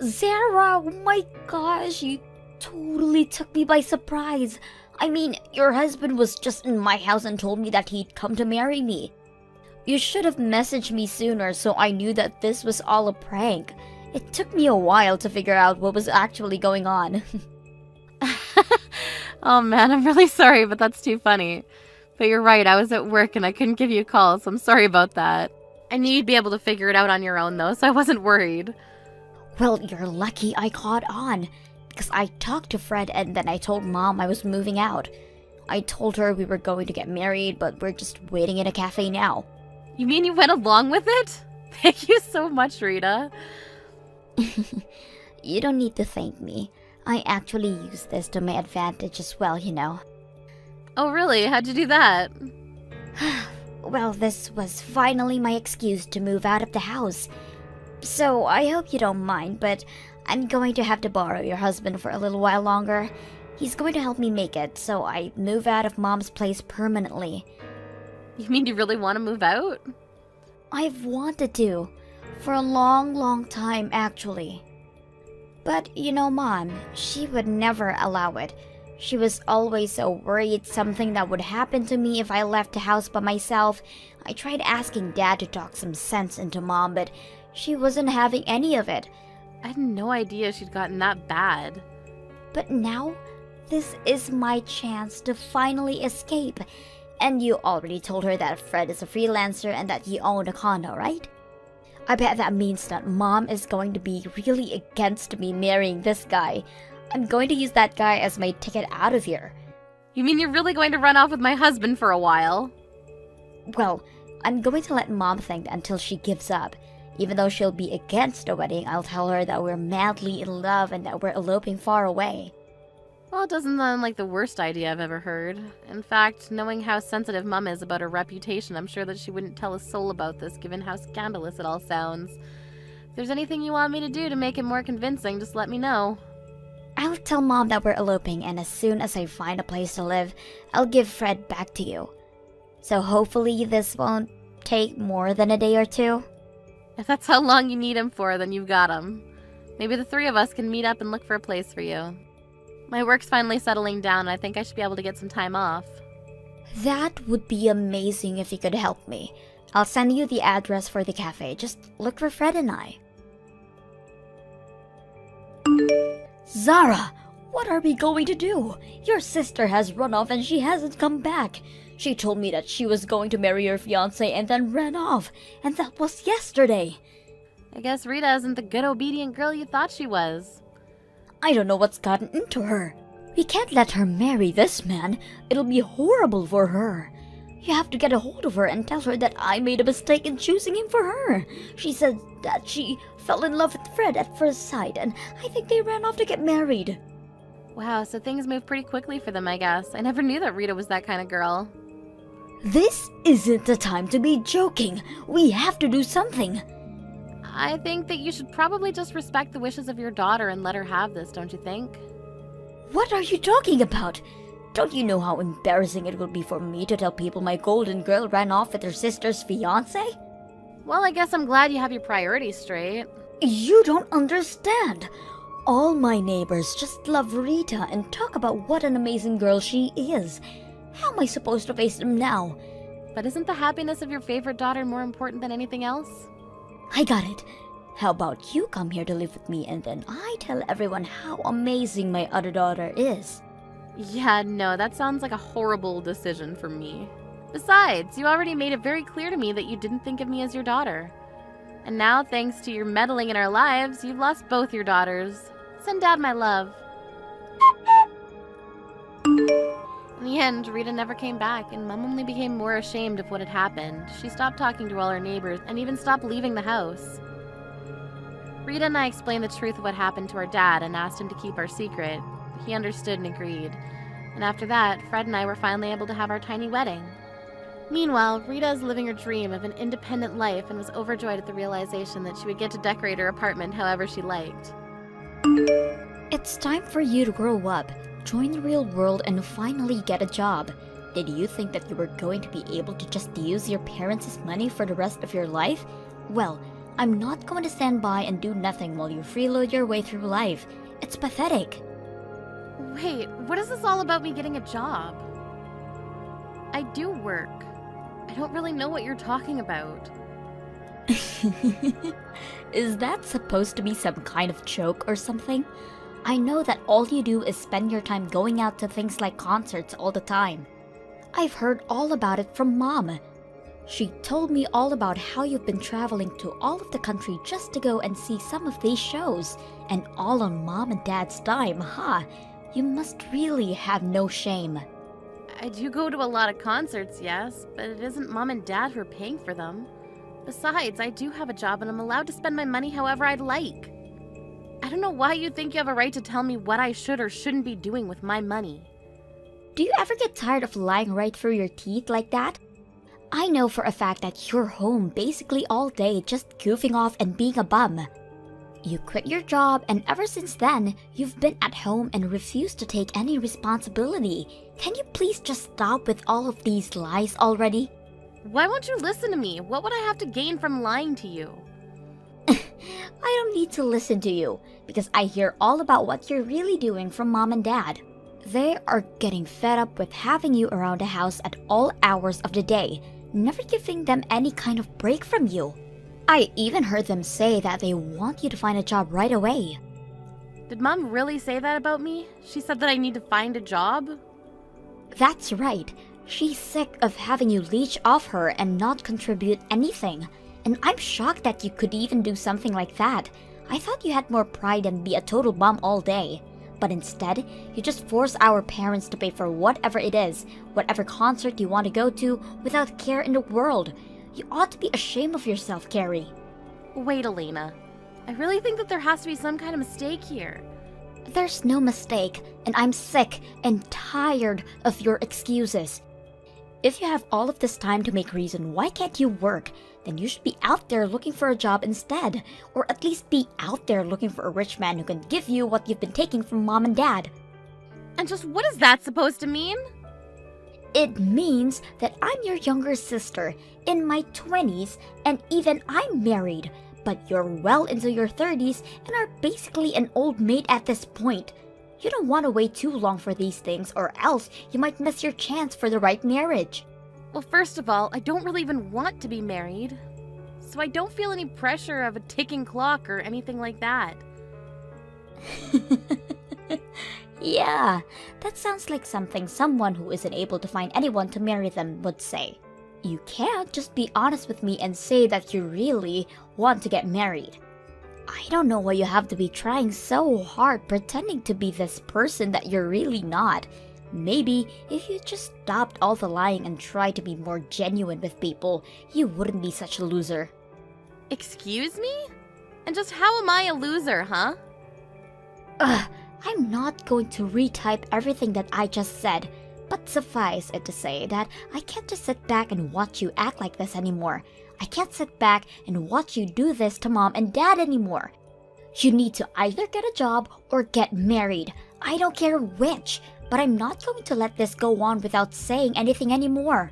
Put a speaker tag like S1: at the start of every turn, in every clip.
S1: Zara, oh my gosh, you totally took me by surprise. I mean, your husband was just in my house and told me that he'd come to marry me. You should have messaged me sooner so I knew that this was all a prank. It took me a while to figure out what was actually going on.
S2: Oh man, I'm really sorry, but that's too funny. But you're right, I was at work and I couldn't give you a call, so I'm sorry about that. I knew you'd be able to figure it out on your own though, so I wasn't worried.
S1: Well, you're lucky I caught on, because I talked to Fred and then I told Mom I was moving out. I told her we were going to get married, but we're just waiting in a cafe now.
S2: You mean you went along with it? Thank you so much, Rita.
S1: You don't need to thank me. I actually use this to my advantage as well, you know.
S2: Oh really? How'd you do that?
S1: Well, this was finally my excuse to move out of the house. So I hope you don't mind, but I'm going to have to borrow your husband for a little while longer. He's going to help me make it, so I move out of Mom's place permanently.
S2: You mean you really want to move out?
S1: I've wanted to. For a long, long time, actually. But, you know, Mom, she would never allow it. She was always so worried something that would happen to me if I left the house by myself. I tried asking Dad to talk some sense into Mom, but she wasn't having any of it.
S2: I had no idea she'd gotten that bad.
S1: But now, this is my chance to finally escape. And you already told her that Fred is a freelancer and that you own a condo, right? I bet that means that Mom is going to be really against me marrying this guy. I'm going to use that guy as my ticket out of here.
S2: You mean you're really going to run off with my husband for a while?
S1: Well, I'm going to let Mom think that until she gives up. Even though she'll be against the wedding, I'll tell her that we're madly in love and that we're eloping far away.
S2: Well, it doesn't sound like the worst idea I've ever heard. In fact, knowing how sensitive Mum is about her reputation, I'm sure that she wouldn't tell a soul about this, given how scandalous it all sounds. If there's anything you want me to do to make it more convincing, just let me know.
S1: I'll tell Mom that we're eloping, and as soon as I find a place to live, I'll give Fred back to you. So hopefully this won't take more than a day or two.
S2: If that's how long you need him for, then you've got him. Maybe the three of us can meet up and look for a place for you. My work's finally settling down, and I think I should be able to get some time off.
S1: That would be amazing if you could help me. I'll send you the address for the cafe. Just look for Fred and I. Zara, what are we going to do? Your sister has run off and she hasn't come back. She told me that she was going to marry your fiancé and then ran off. And that was yesterday.
S2: I guess Rita isn't the good, obedient girl you thought she was.
S1: I don't know what's gotten into her. We can't let her marry this man. It'll be horrible for her. You have to get a hold of her and tell her that I made a mistake in choosing him for her. She said that she fell in love with Fred at first sight, and I think they ran off to get married.
S2: Wow, so things move pretty quickly for them, I guess. I never knew that Rita was that kind of girl.
S1: This isn't the time to be joking. We have to do something.
S2: I think that you should probably just respect the wishes of your daughter and let her have this, don't you think?
S1: What are you talking about? Don't you know how embarrassing it will be for me to tell people my golden girl ran off with her sister's fiancé?
S2: Well, I guess I'm glad you have your priorities straight.
S1: You don't understand. All my neighbors just love Rita and talk about what an amazing girl she is. How am I supposed to face them now?
S2: But isn't the happiness of your favorite daughter more important than anything else?
S1: I got it. How about you come here to live with me and then I tell everyone how amazing my other daughter is?
S2: Yeah, no, that sounds like a horrible decision for me. Besides, you already made it very clear to me that you didn't think of me as your daughter. And now, thanks to your meddling in our lives, you've lost both your daughters. Send Dad my love. In the end, Rita never came back, and Mom only became more ashamed of what had happened. She stopped talking to all her neighbors, and even stopped leaving the house. Rita and I explained the truth of what happened to our dad and asked him to keep our secret. He understood and agreed. And after that, Fred and I were finally able to have our tiny wedding. Meanwhile, Rita is living her dream of an independent life and was overjoyed at the realization that she would get to decorate her apartment however she liked.
S1: It's time for you to grow up, join the real world, and finally get a job. Did you think that you were going to be able to just use your parents' money for the rest of your life? Well, I'm not going to stand by and do nothing while you freeload your way through life. It's pathetic.
S2: Wait, what is this all about me getting a job? I do work. I don't really know what you're talking about.
S1: Is that supposed to be some kind of joke or something? I know that all you do is spend your time going out to things like concerts all the time. I've heard all about it from Mom. She told me all about how you've been traveling to all of the country just to go and see some of these shows, and all on Mom and Dad's dime, huh? You must really have no shame.
S2: I do go to a lot of concerts, yes, but it isn't Mom and Dad who are paying for them. Besides, I do have a job and I'm allowed to spend my money however I'd like. I don't know why you think you have a right to tell me what I should or shouldn't be doing with my money.
S1: Do you ever get tired of lying right through your teeth like that? I know for a fact that you're home basically all day just goofing off and being a bum. You quit your job and ever since then, you've been at home and refused to take any responsibility. Can you please just stop with all of these lies already?
S2: Why won't you listen to me? What would I have to gain from lying to you?
S1: I don't need to listen to you, because I hear all about what you're really doing from Mom and Dad. They are getting fed up with having you around the house at all hours of the day, never giving them any kind of break from you. I even heard them say that they want you to find a job right away.
S2: Did Mom really say that about me? She said that I need to find a job?
S1: That's right. She's sick of having you leech off her and not contribute anything. And I'm shocked that you could even do something like that. I thought you had more pride than be a total bum all day. But instead, you just force our parents to pay for whatever it is, whatever concert you want to go to, without care in the world. You ought to be ashamed of yourself, Carrie.
S2: Wait, Elena. I really think that there has to be some kind of mistake here.
S1: There's no mistake, and I'm sick and tired of your excuses. If you have all of this time to make reason why can't you work, then you should be out there looking for a job instead, or at least be out there looking for a rich man who can give you what you've been taking from Mom and Dad.
S2: And just what is that supposed to mean?
S1: It means that I'm your younger sister, in my 20s, and even I'm married, but you're well into your 30s and are basically an old maid at this point. You don't want to wait too long for these things, or else you might miss your chance for the right marriage.
S2: Well, first of all, I don't really even want to be married. So I don't feel any pressure of a ticking clock or anything like that.
S1: Yeah, that sounds like something someone who isn't able to find anyone to marry them would say. You can't just be honest with me and say that you really want to get married. I don't know why you have to be trying so hard pretending to be this person that you're really not. Maybe if you just stopped all the lying and tried to be more genuine with people, you wouldn't be such a loser.
S2: Excuse me? And just how am I a loser, huh?
S1: Ugh, I'm not going to retype everything that I just said, but suffice it to say that I can't just sit back and watch you act like this anymore. I can't sit back and watch you do this to Mom and Dad anymore. You need to either get a job or get married. I don't care which, but I'm not going to let this go on without saying anything anymore.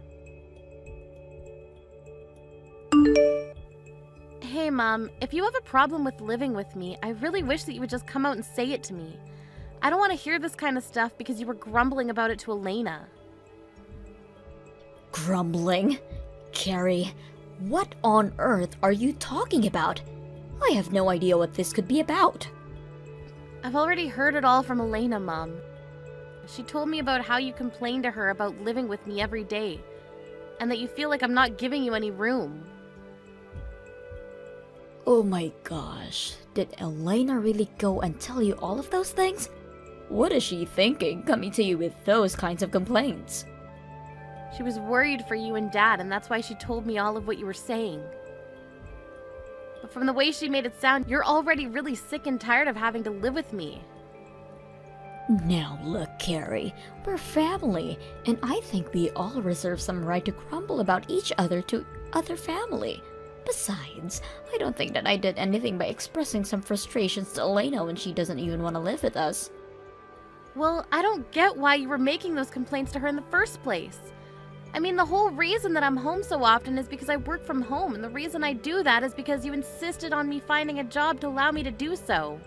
S2: Hey, Mom, if you have a problem with living with me, I really wish that you would just come out and say it to me. I don't want to hear this kind of stuff because you were grumbling about it to Elena.
S1: Grumbling? Carrie, what on earth are you talking about? I have no idea what this could be about.
S2: I've already heard it all from Elena, Mom. She told me about how you complain to her about living with me every day, and that you feel like I'm not giving you any room.
S1: Oh my gosh, did Elena really go and tell you all of those things? What is she thinking coming to you with those kinds of complaints?
S2: She was worried for you and Dad, and that's why she told me all of what you were saying. But from the way she made it sound, you're already really sick and tired of having to live with me.
S1: Now look, Carrie, we're family, and I think we all reserve some right to grumble about each other to other family. Besides, I don't think that I did anything by expressing some frustrations to Elena when she doesn't even want to live with us.
S2: Well, I don't get why you were making those complaints to her in the first place. I mean, the whole reason that I'm home so often is because I work from home, and the reason I do that is because you insisted on me finding a job to allow me to do so.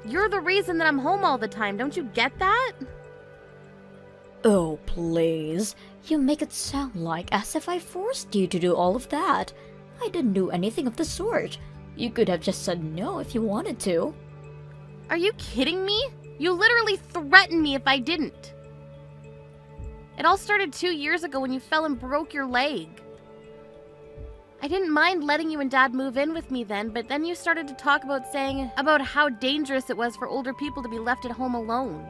S2: You're the reason that I'm home all the time, don't you get that?
S1: Oh, please. You make it sound like as if I forced you to do all of that. I didn't do anything of the sort. You could have just said no if you wanted to.
S2: Are you kidding me? You literally threatened me if I didn't. It all started 2 years ago when you fell and broke your leg. I didn't mind letting you and Dad move in with me then, but then you started to talk about how dangerous it was for older people to be left at home alone.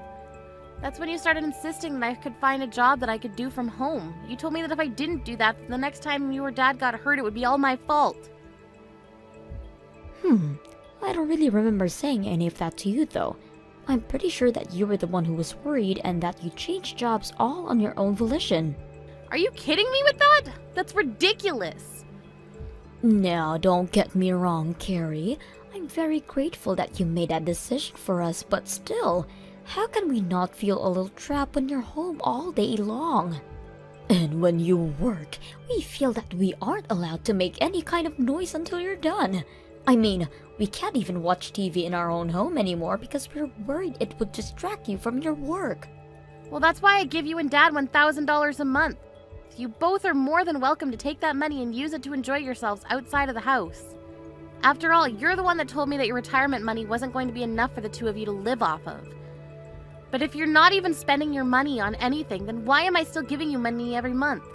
S2: That's when you started insisting that I could find a job that I could do from home. You told me that if I didn't do that, the next time you or Dad got hurt, it would be all my fault.
S1: I don't really remember saying any of that to you, though. I'm pretty sure that you were the one who was worried and that you changed jobs all on your own volition.
S2: Are you kidding me with that? That's ridiculous.
S1: Now, don't get me wrong, Carrie. I'm very grateful that you made that decision for us, but still, how can we not feel a little trapped when you're home all day long? And when you work, we feel that we aren't allowed to make any kind of noise until you're done. I mean, we can't even watch TV in our own home anymore because we're worried it would distract you from your work.
S2: Well, that's why I give you and Dad $1,000 a month. You both are more than welcome to take that money and use it to enjoy yourselves outside of the house. After all, you're the one that told me that your retirement money wasn't going to be enough for the two of you to live off of. But if you're not even spending your money on anything, then why am I still giving you money every month?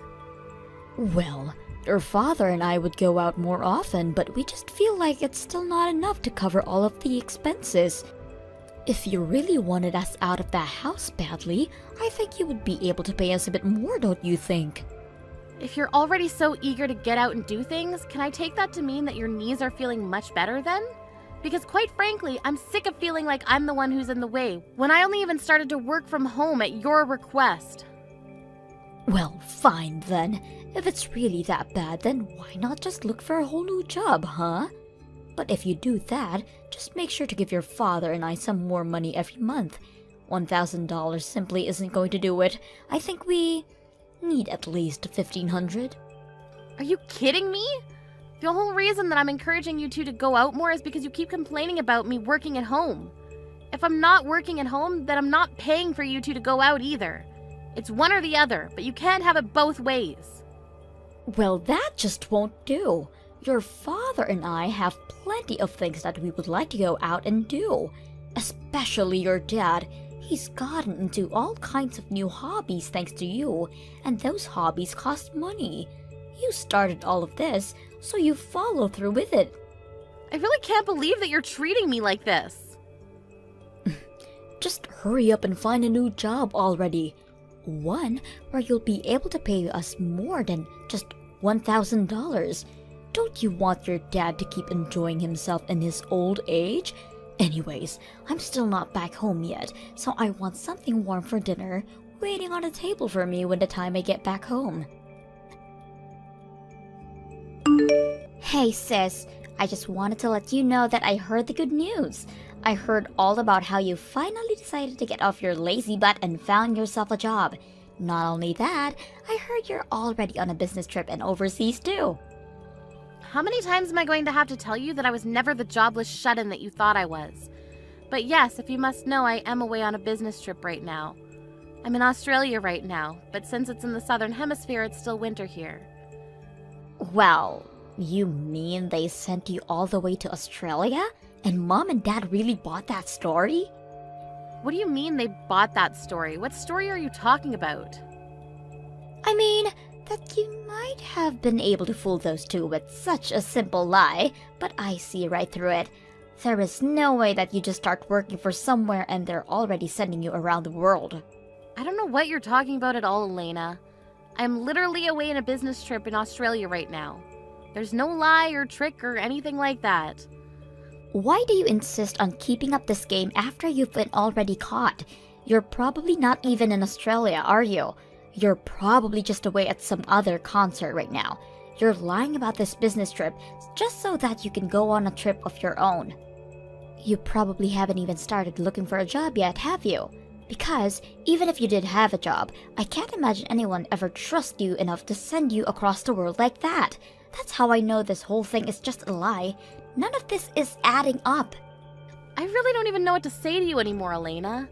S1: Well, your father and I would go out more often, but we just feel like it's still not enough to cover all of the expenses. If you really wanted us out of that house badly, I think you would be able to pay us a bit more, don't you think?
S2: If you're already so eager to get out and do things, can I take that to mean that your knees are feeling much better then? Because quite frankly, I'm sick of feeling like I'm the one who's in the way, when I only even started to work from home at your request.
S1: Well, fine then. If it's really that bad, then why not just look for a whole new job, huh? But if you do that, just make sure to give your father and I some more money every month. $1,000 simply isn't going to do it. I think we need at least $1,500.
S2: Are you kidding me? The whole reason that I'm encouraging you two to go out more is because you keep complaining about me working at home. If I'm not working at home, then I'm not paying for you two to go out either. It's one or the other, but you can't have it both ways.
S1: Well, that just won't do. Your father and I have plenty of things that we would like to go out and do. Especially your dad. He's gotten into all kinds of new hobbies thanks to you, and those hobbies cost money. You started all of this, so you follow through with it.
S2: I really can't believe that you're treating me like this.
S1: Just hurry up and find a new job already. One where you'll be able to pay us more than just $1,000. Don't you want your dad to keep enjoying himself in his old age? Anyways, I'm still not back home yet, so I want something warm for dinner waiting on the table for me when the time I get back home. Hey sis, I just wanted to let you know that I heard the good news. I heard all about how you finally decided to get off your lazy butt and found yourself a job. Not only that, I heard you're already on a business trip and overseas too.
S2: How many times am I going to have to tell you that I was never the jobless shut-in that you thought I was? But yes, if you must know, I am away on a business trip right now. I'm in Australia right now, but since it's in the southern hemisphere, it's still winter here.
S1: Well, you mean they sent you all the way to Australia? And Mom and Dad really bought that story?
S2: What do you mean they bought that story? What story are you talking about?
S1: I mean, that you might have been able to fool those two with such a simple lie, but I see right through it. There is no way that you just start working for somewhere and they're already sending you around the world.
S2: I don't know what you're talking about at all, Elena. I'm literally away on a business trip in Australia right now. There's no lie or trick or anything like that.
S1: Why do you insist on keeping up this game after you've been already caught? You're probably not even in Australia, are you? You're probably just away at some other concert right now. You're lying about this business trip just so that you can go on a trip of your own. You probably haven't even started looking for a job yet, have you? Because even if you did have a job, I can't imagine anyone ever trust you enough to send you across the world like that. That's how I know this whole thing is just a lie. None of this is adding up.
S2: I really don't even know what to say to you anymore, Elena.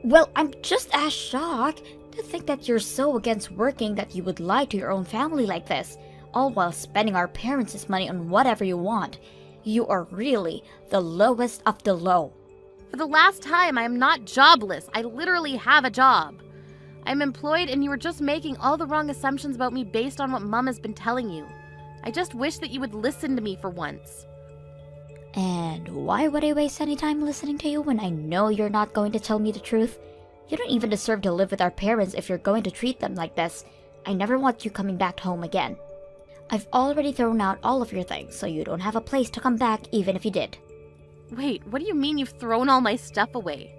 S1: Well, I'm just as shocked to think that you're so against working that you would lie to your own family like this, all while spending our parents' money on whatever you want. You are really the lowest of the low.
S2: For the last time, I am not jobless. I literally have a job. I'm employed and you are just making all the wrong assumptions about me based on what Mom has been telling you. I just wish that you would listen to me for once.
S1: And why would I waste any time listening to you when I know you're not going to tell me the truth? You don't even deserve to live with our parents if you're going to treat them like this. I never want you coming back home again. I've already thrown out all of your things, so you don't have a place to come back even if you did.
S2: Wait, what do you mean you've thrown all my stuff away?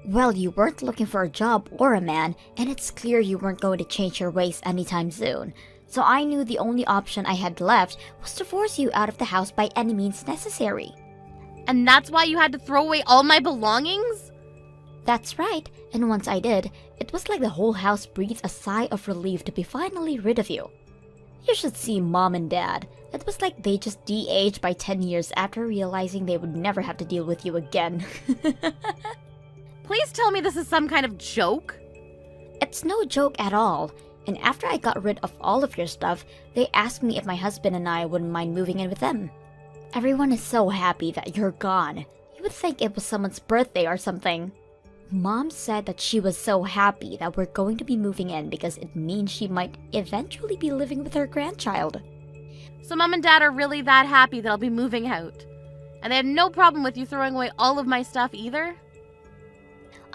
S1: Well, you weren't looking for a job or a man, and it's clear you weren't going to change your ways anytime soon. So I knew the only option I had left was to force you out of the house by any means necessary.
S2: And that's why you had to throw away all my belongings?
S1: That's right, and once I did, it was like the whole house breathed a sigh of relief to be finally rid of you. You should see Mom and Dad. It was like they just de-aged by 10 years after realizing they would never have to deal with you again.
S2: Please tell me this is some kind of joke.
S1: It's no joke at all. And after I got rid of all of your stuff, they asked me if my husband and I wouldn't mind moving in with them. Everyone is so happy that you're gone. You would think it was someone's birthday or something. Mom said that she was so happy that we're going to be moving in because it means she might eventually be living with her grandchild.
S2: So Mom and Dad are really that happy that I'll be moving out? And they had no problem with you throwing away all of my stuff either?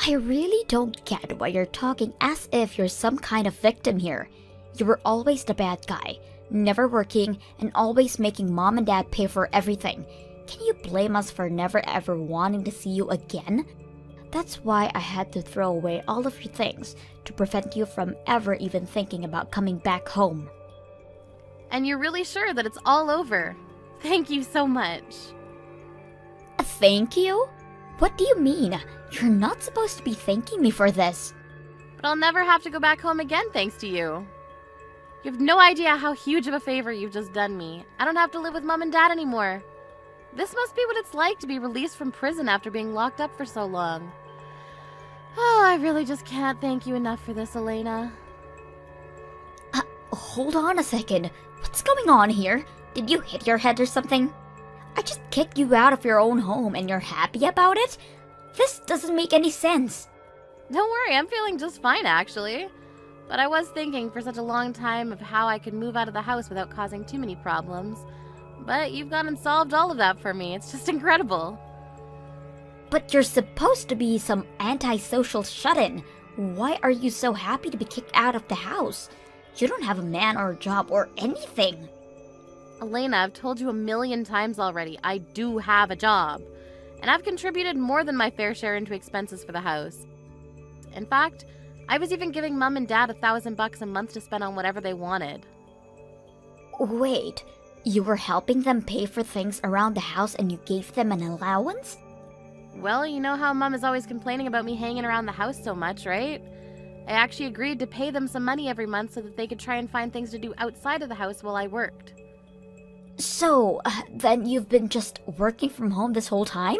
S1: I really don't get why you're talking as if you're some kind of victim here. You were always the bad guy, never working, and always making Mom and Dad pay for everything. Can you blame us for never ever wanting to see you again? That's why I had to throw away all of your things, to prevent you from ever even thinking about coming back home.
S2: And you're really sure that it's all over? Thank you so much.
S1: Thank you? What do you mean? You're not supposed to be thanking me for this.
S2: But I'll never have to go back home again thanks to you. You have no idea how huge of a favor you've just done me. I don't have to live with Mom and Dad anymore. This must be what it's like to be released from prison after being locked up for so long. Oh, I really just can't thank you enough for this, Elena.
S1: Hold on a second. What's going on here? Did you hit your head or something? I just kicked you out of your own home and you're happy about it? This doesn't make any sense.
S2: Don't worry, I'm feeling just fine actually. But I was thinking for such a long time of how I could move out of the house without causing too many problems. But you've gone and solved all of that for me. It's just incredible.
S1: But you're supposed to be some antisocial shut-in. Why are you so happy to be kicked out of the house? You don't have a man or a job or anything.
S2: Elena, I've told you 1,000,000 times already, I do have a job. And I've contributed more than my fair share into expenses for the house. In fact, I was even giving Mom and Dad $1,000 a month to spend on whatever they wanted.
S1: Wait, you were helping them pay for things around the house and you gave them an allowance?
S2: Well, you know how Mom is always complaining about me hanging around the house so much, right? I actually agreed to pay them some money every month so that they could try and find things to do outside of the house while I worked.
S1: So, then you've been just working from home this whole time?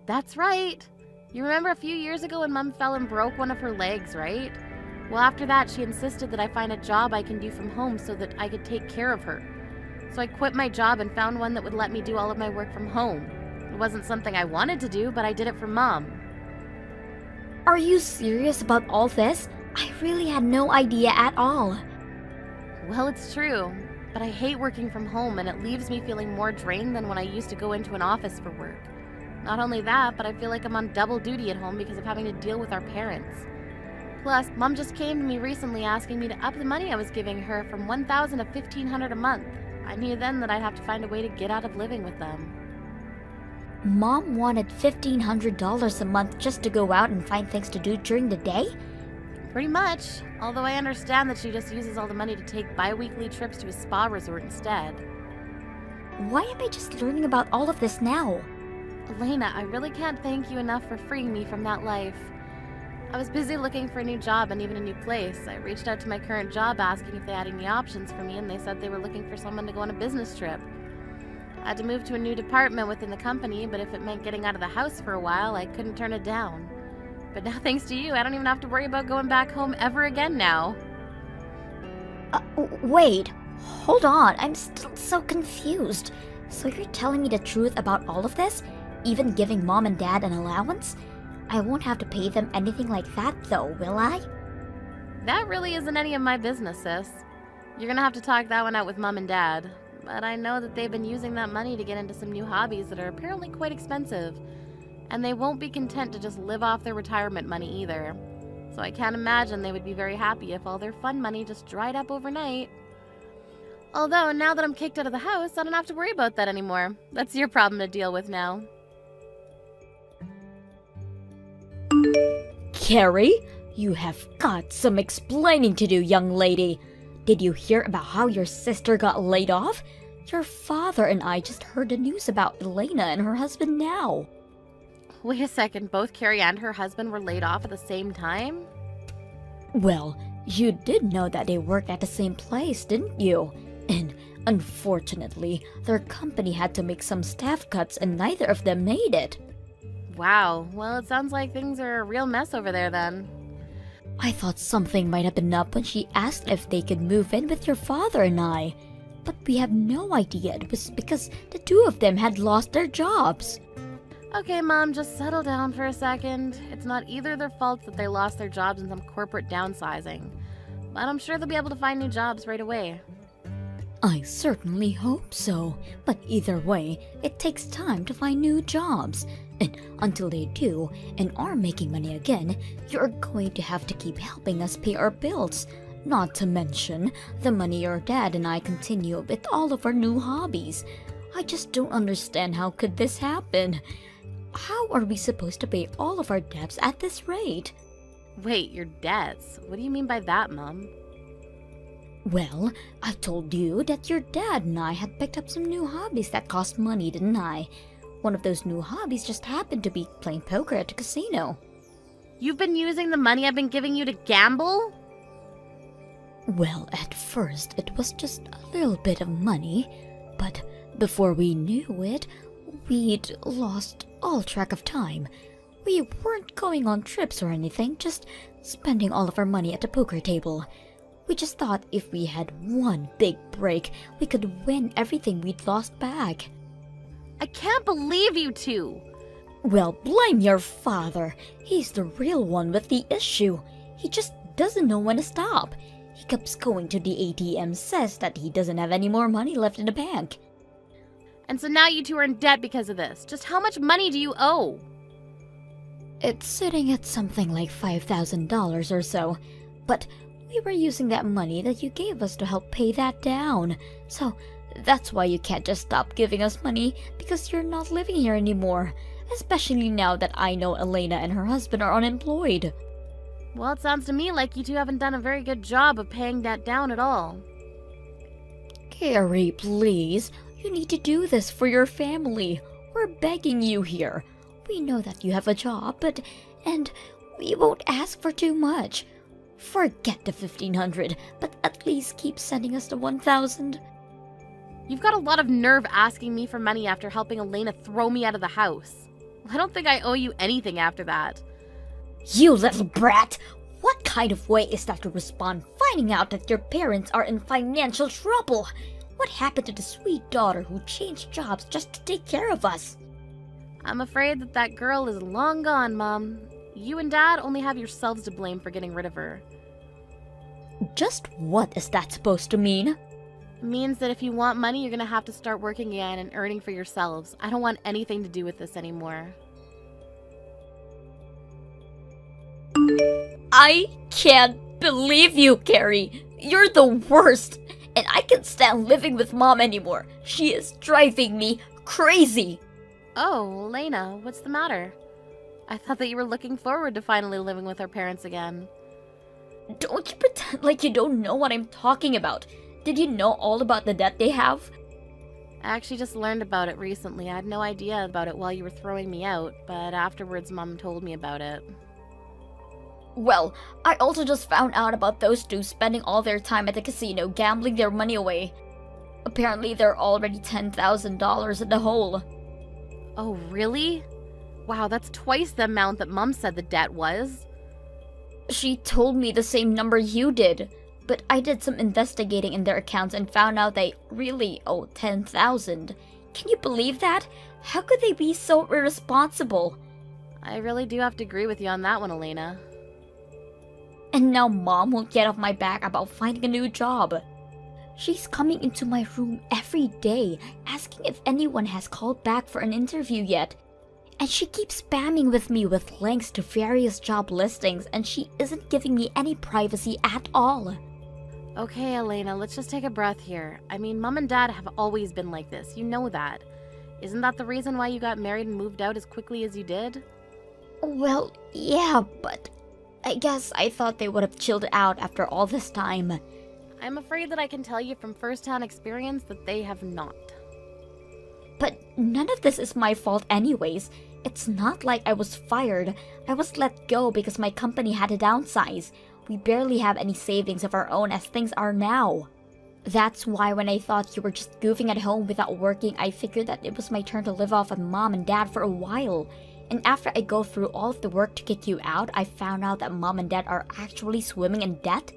S2: That's right. You remember a few years ago when Mom fell and broke one of her legs, right? Well, after that, she insisted that I find a job I can do from home so that I could take care of her. So I quit my job and found one that would let me do all of my work from home. It wasn't something I wanted to do, but I did it for Mom.
S1: Are you serious about all this? I really had no idea at all.
S2: Well, it's true, but I hate working from home and it leaves me feeling more drained than when I used to go into an office for work. Not only that, but I feel like I'm on double duty at home because of having to deal with our parents. Plus, Mom just came to me recently asking me to up the money I was giving her from $1,000 to $1,500 a month. I knew then that I'd have to find a way to get out of living with them.
S1: Mom wanted $1,500 a month just to go out and find things to do during the day?
S2: Pretty much, although I understand that she just uses all the money to take bi-weekly trips to a spa resort instead.
S1: Why am I just learning about all of this now?
S2: Elena, I really can't thank you enough for freeing me from that life. I was busy looking for a new job and even a new place. I reached out to my current job asking if they had any options for me, and they said they were looking for someone to go on a business trip. I had to move to a new department within the company, but if it meant getting out of the house for a while, I couldn't turn it down. But now, thanks to you, I don't even have to worry about going back home ever again now.
S1: Wait, hold on. I'm still so confused. So you're telling me the truth about all of this? Even giving mom and dad an allowance? I won't have to pay them anything like that though, will I?
S2: That really isn't any of my business, sis. You're gonna have to talk that one out with mom and dad. But I know that they've been using that money to get into some new hobbies that are apparently quite expensive. And they won't be content to just live off their retirement money either. So I can't imagine they would be very happy if all their fun money just dried up overnight. Although, now that I'm kicked out of the house, I don't have to worry about that anymore. That's your problem to deal with now.
S1: Carrie, you have got some explaining to do, young lady. Did you hear about how your sister got laid off? Your father and I just heard the news about Elena and her husband now.
S2: Wait a second, both Carrie and her husband were laid off at the same time?
S1: Well, you did know that they worked at the same place, didn't you? And unfortunately, their company had to make some staff cuts and neither of them made it.
S2: Wow, well, it sounds like things are a real mess over there then.
S1: I thought something might have been up when she asked if they could move in with your father and I. But we have no idea it was because the two of them had lost their jobs.
S2: Okay, Mom, just settle down for a second. It's not either their fault that they lost their jobs in some corporate downsizing. But I'm sure they'll be able to find new jobs right away.
S1: I certainly hope so. But either way, it takes time to find new jobs. And until they do, and are making money again, you're going to have to keep helping us pay our bills. Not to mention the money your dad and I continue with all of our new hobbies. I just don't understand how could this happen. How are we supposed to pay all of our debts at this rate?
S2: Wait, your debts? What do you mean by that, Mom?
S1: Well, I told you that your dad and I had picked up some new hobbies that cost money, didn't I? One of those new hobbies just happened to be playing poker at a casino.
S2: You've been using the money I've been giving you to gamble?
S1: Well, at first it was just a little bit of money, but before we knew it, we'd lost all track of time. We weren't going on trips or anything, just spending all of our money at the poker table. We just thought if we had one big break, we could win everything we'd lost back.
S2: I can't believe you two!
S1: Well, blame your father. He's the real one with the issue. He just doesn't know when to stop. He keeps going to the ATM, says that he doesn't have any more money left in the bank.
S2: And so now you two are in debt because of this. Just how much money do you owe?
S1: It's sitting at something like $5,000 or so. But we were using that money that you gave us to help pay that down. So that's why you can't just stop giving us money, because you're not living here anymore. Especially now that I know Elena and her husband are unemployed.
S2: Well, it sounds to me like you two haven't done a very good job of paying that down at all.
S1: Carrie, please. You need to do this for your family. We're begging you here. We know that you have a job, and we won't ask for too much. Forget the $1,500, but at least keep sending us the $1,000.
S2: You've got a lot of nerve asking me for money after helping Elena throw me out of the house. I don't think I owe you anything after that.
S1: You little brat! What kind of way is that to respond finding out that your parents are in financial trouble? What happened to the sweet daughter who changed jobs just to take care of us?
S2: I'm afraid that girl is long gone, Mom. You and Dad only have yourselves to blame for getting rid of her.
S1: Just what is that supposed to mean?
S2: It means that if you want money, you're gonna have to start working again and earning for yourselves. I don't want anything to do with this anymore.
S1: I can't believe you, Carrie. You're the worst. And I can't stand living with Mom anymore. She is driving me crazy.
S2: Oh, Elena, what's the matter? I thought that you were looking forward to finally living with our parents again.
S1: Don't you pretend like you don't know what I'm talking about. Did you know all about the debt they have?
S2: I actually just learned about it recently. I had no idea about it while you were throwing me out, but afterwards Mom told me about it.
S1: Well, I also just found out about those two spending all their time at the casino gambling their money away. Apparently, they're already $10,000 in the hole.
S2: Oh, really? Wow, that's twice the amount that Mom said the debt was.
S1: She told me the same number you did, but I did some investigating in their accounts and found out they really owe $10,000. Can you believe that? How could they be so irresponsible?
S2: I really do have to agree with you on that one, Elena.
S1: And now Mom won't get off my back about finding a new job. She's coming into my room every day, asking if anyone has called back for an interview yet. And she keeps spamming with me with links to various job listings, and she isn't giving me any privacy at all.
S2: Okay, Elena, let's just take a breath here. I mean, Mom and Dad have always been like this. You know that. Isn't that the reason why you got married and moved out as quickly as you did?
S1: Well, yeah, but I guess I thought they would have chilled out after all this time.
S2: I'm afraid that I can tell you from first-hand experience that they have not.
S1: But none of this is my fault anyways. It's not like I was fired. I was let go because my company had to downsize. We barely have any savings of our own as things are now. That's why when I thought you were just goofing at home without working, I figured that it was my turn to live off of Mom and Dad for a while. And after I go through all of the work to kick you out, I found out that Mom and Dad are actually swimming in debt.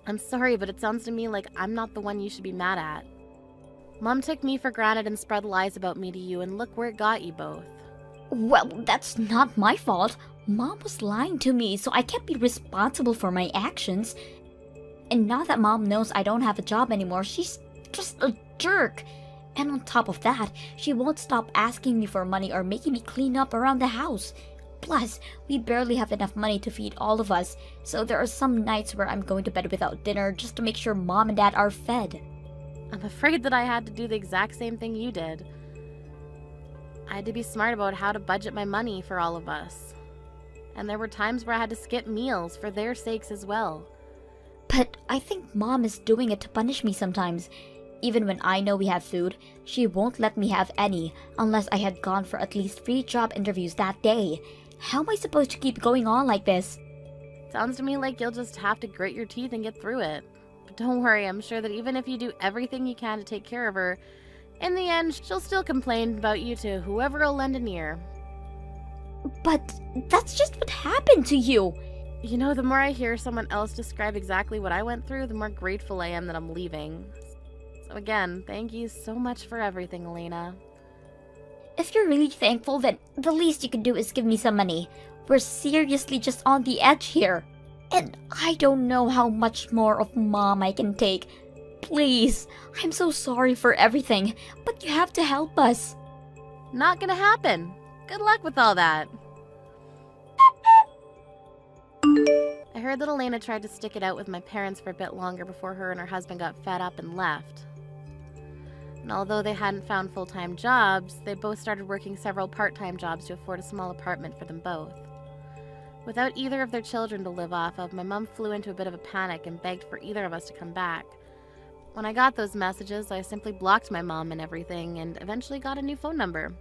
S2: I'm sorry, but it sounds to me like I'm not the one you should be mad at. Mom took me for granted and spread lies about me to you, and look where it got you both.
S1: Well, that's not my fault. Mom was lying to me, so I can't be responsible for my actions. And now that Mom knows I don't have a job anymore, she's just a jerk. And on top of that, she won't stop asking me for money or making me clean up around the house. Plus, we barely have enough money to feed all of us, so there are some nights where I'm going to bed without dinner just to make sure Mom and Dad are fed.
S2: I'm afraid that I had to do the exact same thing you did. I had to be smart about how to budget my money for all of us. And there were times where I had to skip meals for their sakes as well.
S1: But I think Mom is doing it to punish me sometimes. Even when I know we have food, she won't let me have any unless I had gone for at least 3 job interviews that day. How am I supposed to keep going on like this?
S2: Sounds to me like you'll just have to grit your teeth and get through it. But don't worry, I'm sure that even if you do everything you can to take care of her, in the end, she'll still complain about you to whoever will lend an ear.
S1: But that's just what happened to you.
S2: You know, the more I hear someone else describe exactly what I went through, the more grateful I am that I'm leaving. So again, thank you so much for everything, Elena.
S1: If you're really thankful, then the least you can do is give me some money. We're seriously just on the edge here. And I don't know how much more of Mom I can take. Please, I'm so sorry for everything, but you have to help us.
S2: Not gonna happen. Good luck with all that. I heard that Elena tried to stick it out with my parents for a bit longer before her and her husband got fed up and left. And although they hadn't found full-time jobs, they both started working several part-time jobs to afford a small apartment for them both. Without either of their children to live off of, my mom flew into a bit of a panic and begged for either of us to come back. When I got those messages, I simply blocked my mom and everything and eventually got a new phone number.